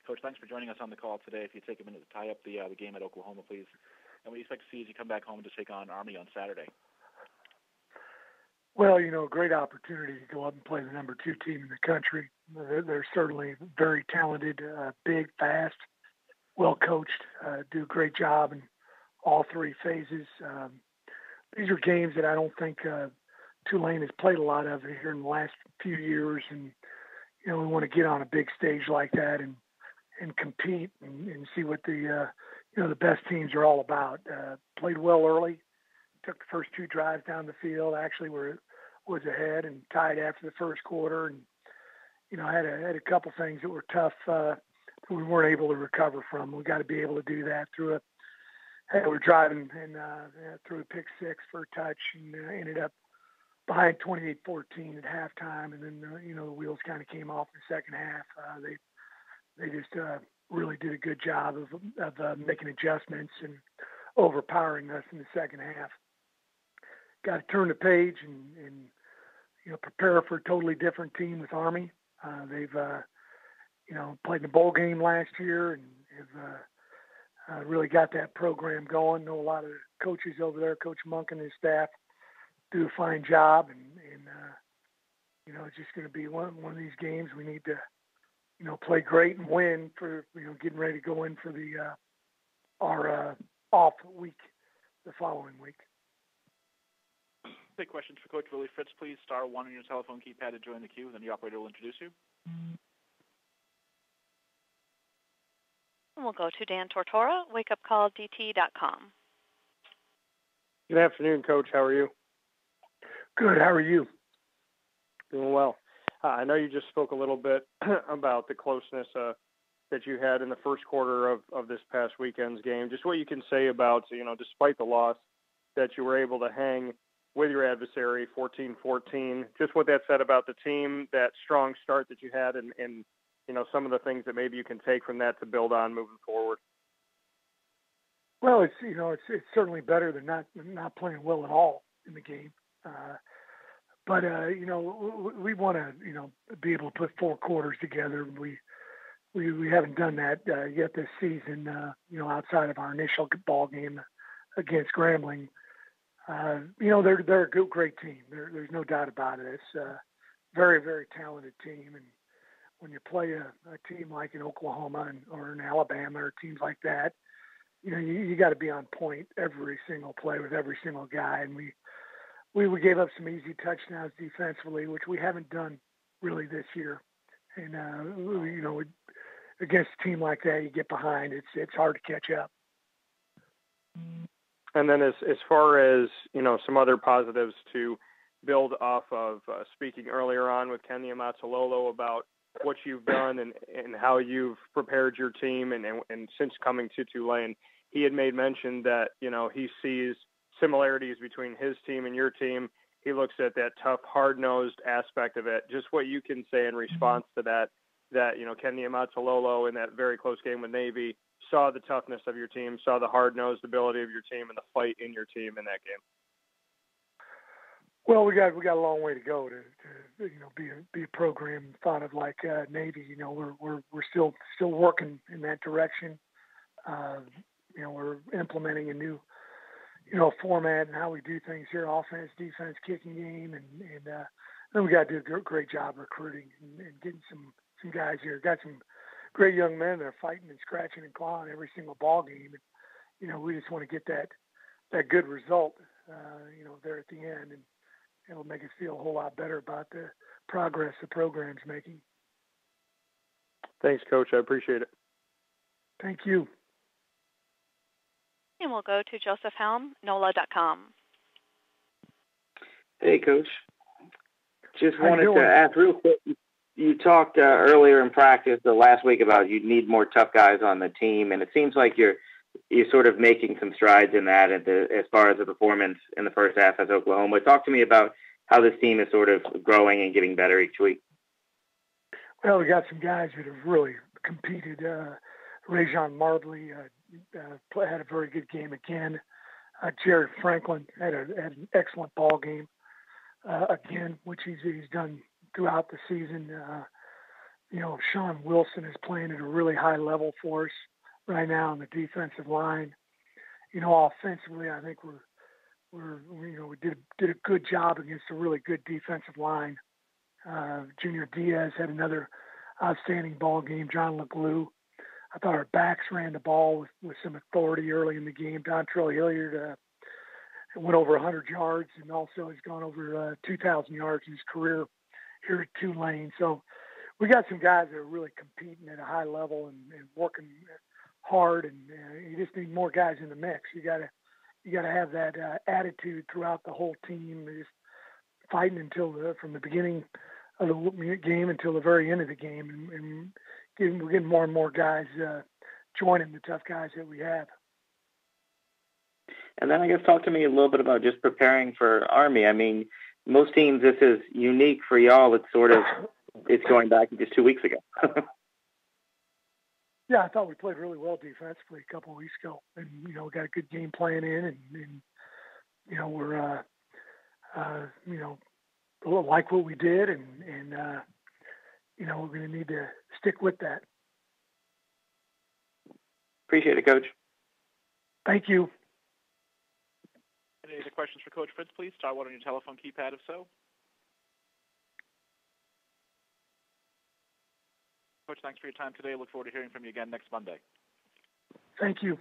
Coach, thanks for joining us on the call today. If you take a minute to tie up the game at Oklahoma, please. And what do you expect to see as you come back home to take on Army on Saturday? Well, great opportunity to go up and play the number 2 team in the country. They're certainly very talented, big, fast, well coached, do a great job in all 3 phases. These are games that I don't think Tulane has played a lot of here in the last few years, and we want to get on a big stage like that and compete and see what the the best teams are all about. Played well early, took the first 2 drives down the field. Actually, was ahead and tied after the first quarter, and had a couple things that were tough that we weren't able to recover from. We got to be able to do that through we're driving and threw a pick 6 for a touch and ended up behind 28-14 at halftime, and then the wheels kind of came off in the second half. They just really did a good job of making adjustments and overpowering us in the second half. Got to turn the page and prepare for a totally different team with Army. They've played in the bowl game last year and have really got that program going. Know a lot of the coaches over there. Coach Monk and his staff do a fine job, and it's just going to be one of these games we need to play great and win for getting ready to go in for our off week the following week. Take questions for Coach Willie Fritz, please. *1 on your telephone keypad to join the queue, then the operator will introduce you. We'll go to Dan Tortora, wakeupcalldt.com. Good afternoon, Coach. How are you? Good. How are you? Doing well. I know you just spoke a little bit about the closeness that you had in the first quarter of this past weekend's game. Just what you can say about, despite the loss, that you were able to hang with your adversary 14-14. Just what that said about the team, that strong start that you had, and some of the things that maybe you can take from that to build on moving forward. Well, it's certainly better than not playing well at all in the game. But we want to be able to put 4 quarters together. We haven't done that yet this season. Outside of our initial ball game against Grambling, they're a great team. There's no doubt about it. It's a very, very talented team, and when you play a team like in Oklahoma or in Alabama or teams like that, you got to be on point every single play with every single guy. And we gave up some easy touchdowns defensively, which we haven't done really this year. And against a team like that, you get behind. It's hard to catch up. And then as far as some other positives to build off of, speaking earlier on with Kenny Amatzalolo about what you've done and how you've prepared your team and since coming to Tulane, he had made mention that, he sees similarities between his team and your team. He looks at that tough, hard-nosed aspect of it. Just what you can say in response to that Kenny Amatzalolo in that very close game with Navy saw the toughness of your team, saw the hard-nosed ability of your team and the fight in your team in that game. Well, we got a long way to go to be a program thought of like Navy. We're still working in that direction. We're implementing a new format and how we do things here: offense, defense, kicking game, and then we got to do a great job recruiting and getting some guys here. Got some great young men that are fighting and scratching and clawing every single ball game. And we just want to get that good result, there at the end, and it'll make us feel a whole lot better about the progress the program's making. Thanks, Coach. I appreciate it. Thank you. And we'll go to Joseph Helm, NOLA.com. Hey, Coach. Just wanted to ask real quick. You talked earlier in practice the last week about you need more tough guys on the team, and it seems like you're sort of making some strides in that as far as the performance in the first half as Oklahoma. Talk to me about how this team is sort of growing and getting better each week. Well, we got some guys that have really competed. Rajon Marbley had a very good game again. Jared Franklin had an excellent ball game again, which he's done throughout the season. Sean Wilson is playing at a really high level for us right now on the defensive line. Offensively, I think we did a good job against a really good defensive line. Junior Diaz had another outstanding ball game. John LeGlue. I thought our backs ran the ball with some authority early in the game. Dontrell Hilliard went over 100 yards and also has gone over 2,000 yards in his career here at Tulane. So we got some guys that are really competing at a high level and working hard, and you just need more guys in the mix. You got to have that attitude throughout the whole team, just fighting from the beginning of the game until the very end of the game, and we're getting more and more guys joining the tough guys that we have. And then I guess talk to me a little bit about just preparing for Army. I mean, most teams, this is unique for y'all. It's going back just 2 weeks ago. Yeah, I thought we played really well defensively a couple of weeks ago, and we got a good game plan in, and we're like what we did, and we're going to need to stick with that. Appreciate it, Coach. Thank you. Any other questions for Coach Fritz, please? Star one on your telephone keypad if so. Coach, thanks for your time today. Look forward to hearing from you again next Monday. Thank you.